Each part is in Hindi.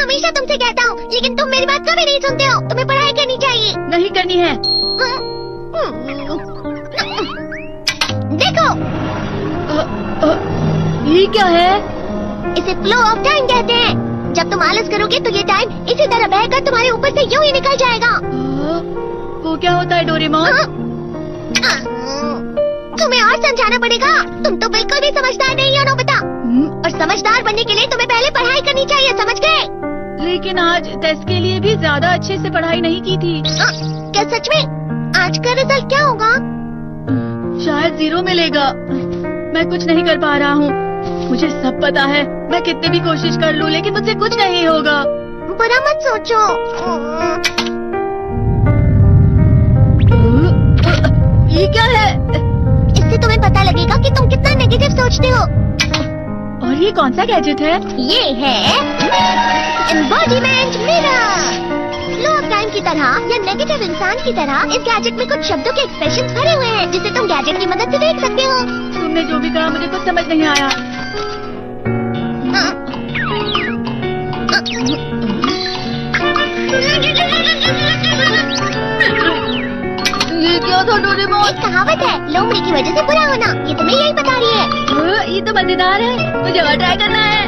हमेशा तुमसे कहता हूँ, लेकिन तुम मेरी बात कभी नहीं सुनते हो। तुम्हें पढ़ाई करनी चाहिए। नहीं करनी है। देखो, ये क्या है? इसे फ्लो ऑफ टाइम कहते हैं। जब तुम आलस करोगे तो ये टाइम इसी तरह बहकर तुम्हारे ऊपर से यूं ही निकल जाएगा। वो क्या होता है डोरेमोन? तुम्हें और समझाना पड़ेगा। तुम तो बिल्कुल भी समझदार नहीं हो नोबिता। और समझदार बनने के लिए तुम्हें पहले पढ़ाई करनी चाहिए, समझ गए? लेकिन आज टेस्ट के लिए भी ज्यादा अच्छे से पढ़ाई नहीं की थी। क्या सच में? आज का रिजल्ट क्या होगा? शायद 0 मिलेगा। मैं कुछ नहीं कर पा रहा हूँ। मुझे सब पता है। मैं कितनी भी कोशिश कर लूँ, लेकिन मुझसे कुछ नहीं होगा। बुरा मत सोचो। ये क्या है? इससे तुम्हें पता लगेगा कि तुम कितना नेगेटिव सोचते हो। और ये कौन सा गैजेट है? ये है embodiment mirror. Flow of time की तरह या नेगेटिव इंसान की तरह इस गैजेट में कुछ शब्दों के एक्सप्रेशंस भरे हुए हैं, जिसे तुम गैजेट की मदद से देख सकते हो। तुमने जो भी कहा मुझे कुछ समझ नहीं आया। ये क्या था डोरेमोन? एक कहावत है, लोमड़ी की वजह से बुरा होना। ये तुम्हें यही बता रही है। ये तो मजेदार है। मुझे और ट्राई करना है।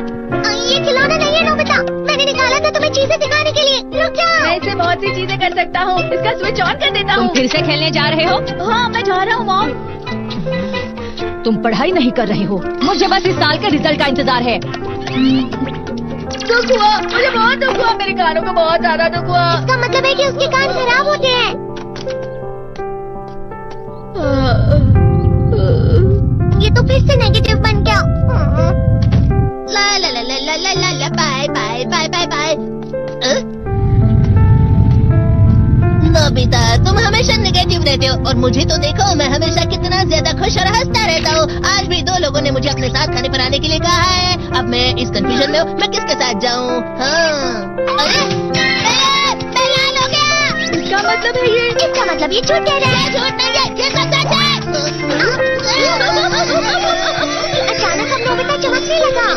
ये खिलौना नहीं है नोबिता। मैंने निकाला था तुम्हें चीजें दिखाने के लिए। रुक जाओ। मैं इससे बहुत सी चीजें कर सकता हूँ। इसका स्विच ऑन कर देता हूँ। तुम फिर से खेलने जा रहे हो? हाँ, मैं जा रहा हूँ मॉम। तुम पढ़ाई नहीं कर रहे हो। मुझे बस इस साल के रिजल्ट का इंतजार है। दुख हुआ, मुझे बहुत दुख हुआ। मेरे कानों को बहुत ज्यादा दुख हुआ। इसका मतलब है कि उसके कान खराब होते हैं। ये तो फिर से नेगेटिव बन गया। ला ला ला ला ला ला ला ला bye bye bye bye bye. Nobita, तुम हमेशा नेगेटिव रहते हो और मुझे तो देखो, मैं हमेशा कितना ज्यादा खुश और हंसता रहता हूँ। आज भी 2 लोगों ने मुझे अपने साथ खाने पर आने के लिए कहा है। अब मैं इस कंफ्यूजन में हूँ, मैं किसके साथ जाऊँ? अरे लाल हो गया। इसका मतलब है ये? इसका मतलब ये झूठ कह रहा है। झूठ नहीं है, ये तो सच है। अचानक हम नोबिता चमकने लगा।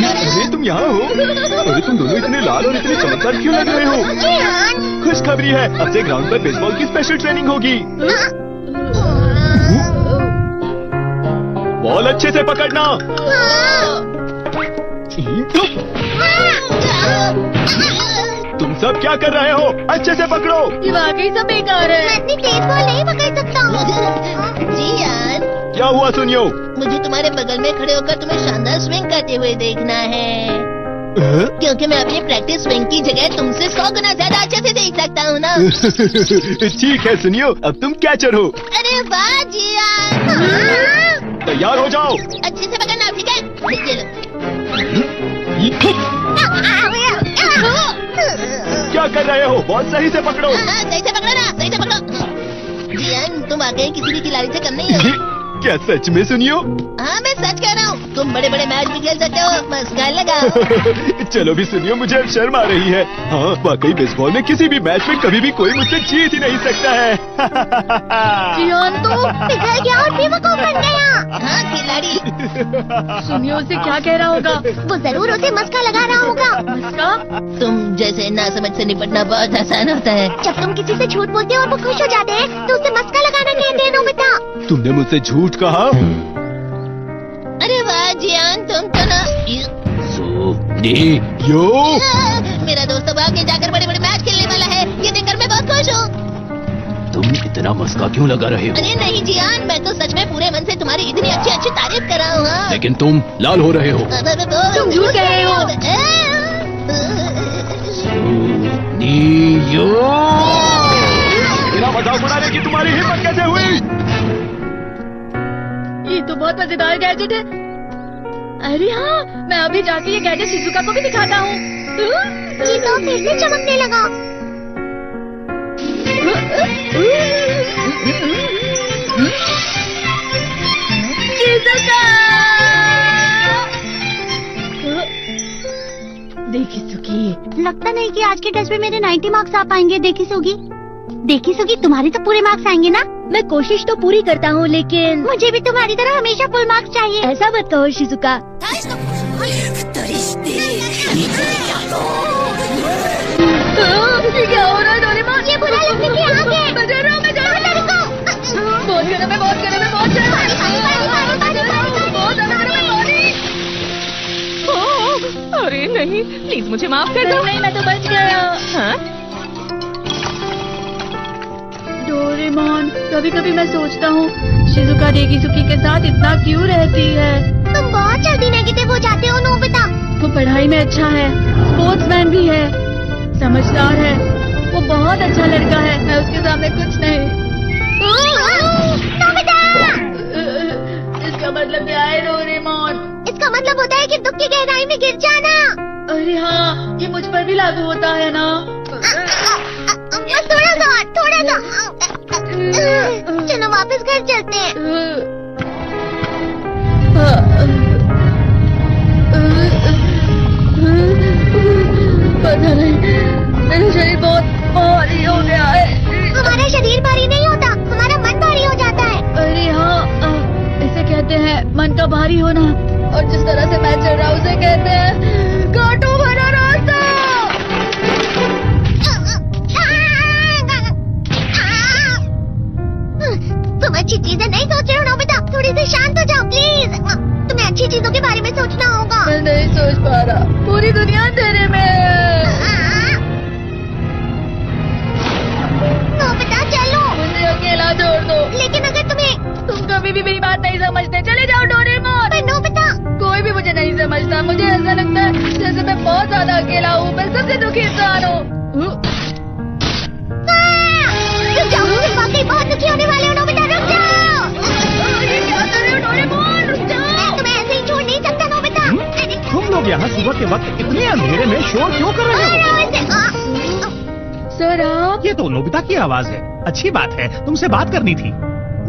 अरे तुम यहाँ हो? अरे तुम दोनों इतने लाल और इतने चमकदार क्यों लग रहे हो? खुशखबरी है, अब से ग्राउंड पर बेसबॉल की स्पेशल ट्रेनिंग होगी। बॉल अच्छे से पकड़ना। तुम सब क्या कर रहे हो? अच्छे से पकड़ो। ये वाकई सब बेकार है। मैं इतनी तेज बॉल नहीं पकड़ सकता हूँ। जियान, क्या हुआ सुनियो? मुझे तुम्हारे बगल में खड़े होकर तुम्हें शानदार स्विंग करते हुए देखना है। क्योंकि मैं अपनी प्रैक्टिस स्विंग की जगह तुमसे 100 गुना ज्यादा अच्छे से देख सकता हूँ ना। ठीक है सुनियो, अब तुम कैचर हो। अरे वाह जियान। तैयार हो जाओ। अच्छे से पकड़ना, ठीक है? ये लो। क्या कर रहे हो? बॉल सही से पकड़ो। सही से पकड़ो ना, सही से पकड़ो। जियान, तुम वाकई किसी भी खिलाड़ी से कम नहीं हो। क्या सच में सुनियो? हाँ, मैं सच कह रहा हूँ। तुम बड़े बड़े मैच भी खेल सकते हो। मस्का लगाओ। चलो भी सुनियो, मुझे अब शर्म आ रही है। हाँ, वाकई बेसबॉल में किसी भी मैच में कभी भी कोई मुझसे जीत ही नहीं सकता है। जियान तो पिघल गया और बेवकूफ बन गया। हाँ खिलाड़ी। सुनियो से क्या कह रहा होगा? वो जरूर उसे मस्का लगा रहा होगा। मस्का? तुम जैसे नासमझ से निपटना बहुत आसान होता है। जब तुम किसी से झूठ बोलते हो और वो खुश हो जाते हैं तो उसे मस्का लगाना कहते हैं नोबिता। तुमने मुझसे झूठ कहा? अरे वाह जियान, तुम तो ना यो। मेरा दोस्त अब आगे जाकर बड़े बड़े मैच खेलने वाला है। ये देखकर मैं बहुत खुश हूँ। तुम इतना मस्का क्यों लगा रहे हो? अरे नहीं जियान, मैं तो सच में पूरे मन से तुम्हारी इतनी अच्छी अच्छी तारीफ कर रहा हूँ। हाँ। लेकिन तुम लाल हो रहे हो। तुम झूठ कह रहे हो। मेरा मजाक उड़ाने की तुम्हारी हिम्मत कैसे हुई? ये तो बहुत मजेदार गैजेट है। अरे हाँ, मैं अभी जाके ये गैजेट शिजुका को भी दिखाता हूँ। जी तो फिर से चमकने लगा। शिजुका! देखी सुगी, लगता नहीं कि आज के टेस्ट में मेरे 90 मार्क्स आ पाएंगे। देखी सुगी, तुम्हारे तो पूरे मार्क्स आएंगे ना? मैं कोशिश तो पूरी करता हूँ, लेकिन मुझे भी तुम्हारी तरह हमेशा फुल मार्क्स चाहिए। ऐसा मत कहो शिजुका। ये क्या हो रहा है डोरेमोन? ये बुरा लगने के आगे। मैं जा रहा हूँ, मैं जा रहा हूँ। बहुत गर्म है, बहुत गर्म है, बहुत गर्म है। बहुत ज्यादा गर्म है, पानी। अरे नहीं, प्लीज मुझे माफ कर दो। नहीं, मैं तो बच गया। हाँ? डोरेमोन, कभी कभी मैं सोचता हूँ शिजुका रेगिजुकी के साथ इतना क्यों रहती है। तुम बहुत जल्दी नेगेटिव हो जाते हो नोबिता। वो पढ़ाई में अच्छा है, स्पोर्ट्समैन भी है, समझदार है, वो बहुत अच्छा लड़का है। मैं उसके सामने कुछ नहीं। नोबिता! इसका मतलब क्या है डोरेमोन? इसका मतलब होता है कि दुख की गहराई में गिर जाना। अरे हाँ, ये मुझ पर भी लागू होता है ना। थोड़ा सा, थोड़ा सा। चलो वापस घर चलते हैं। पता नहीं, मेरा शरीर बहुत भारी हो गया है। हमारा शरीर भारी नहीं होता, हमारा मन भारी हो जाता है। अरे हाँ, इसे कहते हैं मन का भारी होना। और जिस तरह से मैं चल रहा हूँ उसे कहते हैं कांटों भरा रास्ता। तुम अच्छी चीजें नहीं सोच रहे हो नोबिता, थोड़ी सी शांत हो जाओ प्लीज। तुम्हें अच्छी चीजों के बारे में सोचना होगा। मैं नहीं सोच पा रहा, पूरी दुनिया तेरे में है। नोबिता चलो। मुझे अकेला छोड़ दो। लेकिन अगर तुम्हें तुम कभी भी मेरी बात नहीं समझते, चले जाओ डोरेमोन। पर नोबिता कोई भी मुझे नहीं समझता। मुझे ऐसा लगता है जैसे मैं बहुत ज्यादा अकेला हूँ। मैं सबसे दुखी इंसान हूँ। रुक जाओ, तुम वाकई बहुत दुखी होने वाले हो नोबिता, रुक जाओ। ये क्या कर रहे हो डोरेमोन? रुक जाओ। मैं तुम्हें ऐसे ही छोड़ नहीं सकता नोबिता। तुम लोग यहाँ सुबह के वक्त इतने अंधेरे में शोर क्यों कर रहे हो? सर आप? ये तो नोबिता की आवाज है। अच्छी बात है, तुमसे बात करनी थी।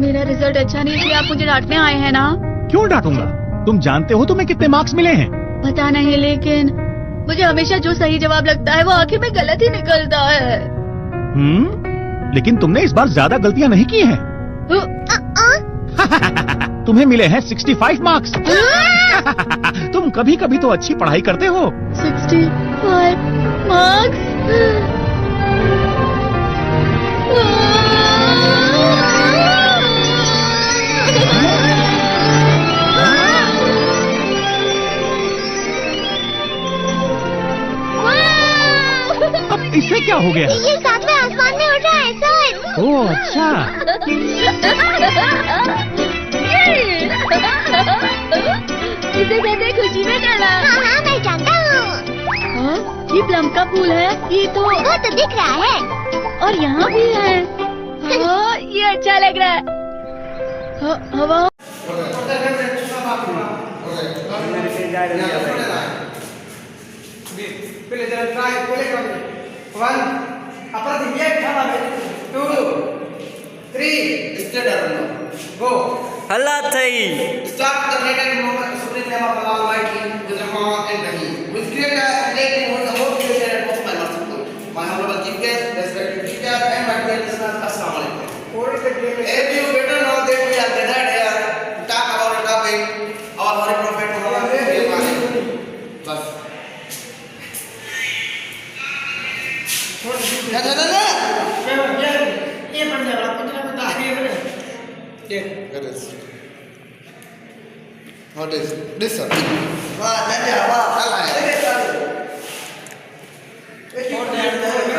मेरा रिजल्ट अच्छा नहीं इसलिए आप मुझे डांटने आए हैं ना? क्यों डांटूंगा? तुम जानते हो तुम्हें कितने मार्क्स मिले हैं? पता नहीं, लेकिन मुझे हमेशा जो सही जवाब लगता है वो आखिर में गलत ही निकलता है। लेकिन तुमने इस बार ज्यादा गलतियां नहीं की हैं। तुम्हें मिले हैं 65 मार्क्स। तुम कभी कभी तो अच्छी पढ़ाई करते हो। 65 मार्क्स? अब इससे क्या हो गया? ये सातवें आसमान में उड़ रहा है सर। ओह अच्छा। इसे कहते हैं खुशी में गाना। हाँ मैं जानता हूँ। ये प्लम का फूल है। ये तो वो तो दिख रहा है। और यहाँ भी है। ये अच्छा लग रहा है। हवा हल्ला થઈ Start the negative moment, supreme name of Allah Almighty, with Rahman and Rahim. With greater enlightening on the whole creation of my merciful. My honorable chief guest, respected teacher, and my dear listeners, Assalamu alaikum. If you better know that we are gathered here to talk about a topic, our Holy Prophet Muhammad. बस ये बन जाएगा कुछ ना कुछ आगे बढ़े That is. What is this?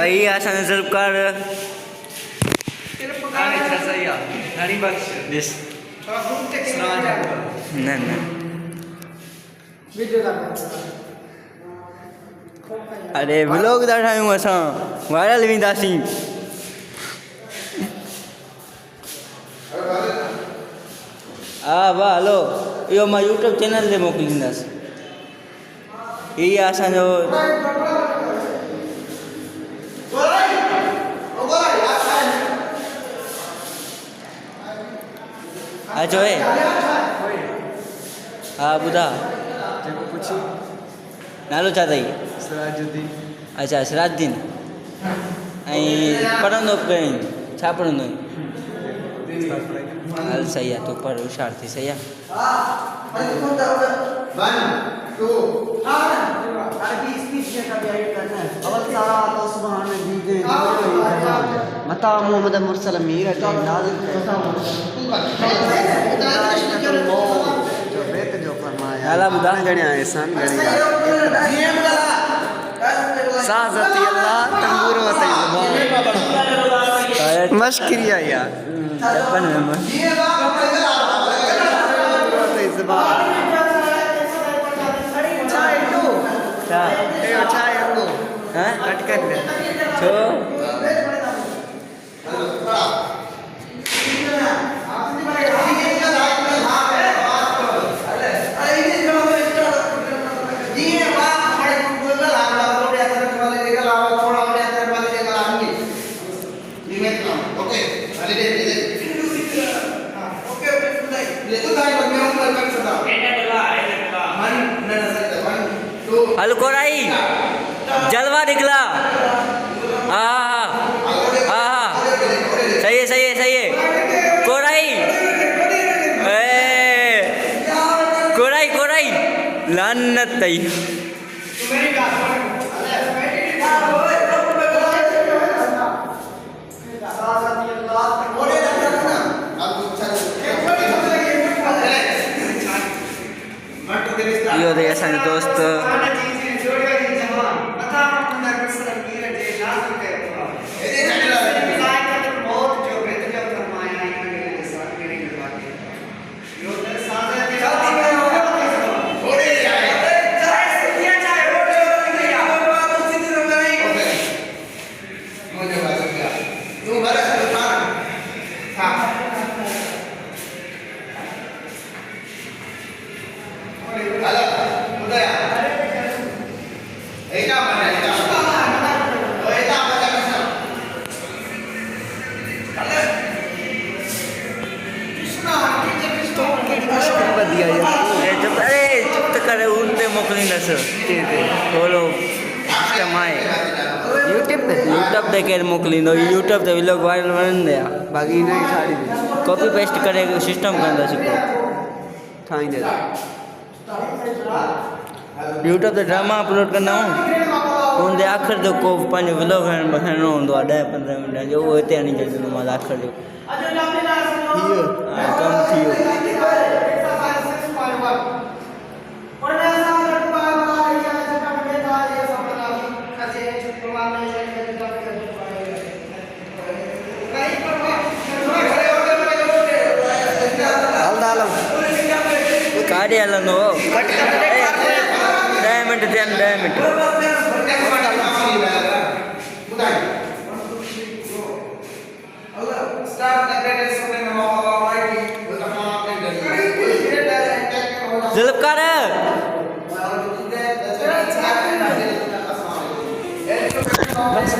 અહીં આશા નજર કર This. ના ના અરે વ્લોગ દાઠાયું અસાं વાયરલ વીંદાसीं હા વાહ હલો इहो मां यूट्यूब चैनल ते मोकिलींदासीं इहा असांजो अचो हे हा ॿुधा नालो छा अथई अच्छा सिराजुद्दीन ऐं पढ़ंदो कहीं छा पढ़ंदो आहीं हल सही आहे तूं पढ़ होशियारु थी सही आहे One, two, अवल सारा तो सुभान दीजे मता मोहम्मद मुरसल मीर जो बेत जो फरमाया अला बुदा गणिया एहसान गणिया साजती अल्लाह तंबूर वते जुबान मशकिरिया यार अपन में जुबान अच्छा है वो हैं कट कर ले तो अलकोराई जलवा निकला हाँ सही है सही है सही है कोराई कोराई कोराई लानत तई यो दे असांजो दोस्त यूट्यूब पे केर मोकिलींदो यूट्यूब ते व्लॉग वायरल वणंदे आ बाकी नहीं साड़ी कॉपी पेस्ट करे सिस्टम कंदा सिको ठाईंदे यूट्यूब ते ड्रामा अपलोड कंदा हूं उनदे आखिर जो को पंहिंजो व्लॉग बखाइणो हूंदो आहे 10-15 मिनट जो उहो हिते आणी छॾींदो मां आखिर जो कमु थी वियो काॾे हलंदो 10 मिंट थियनि 10 मिंट ज़ुल्फ़कार बस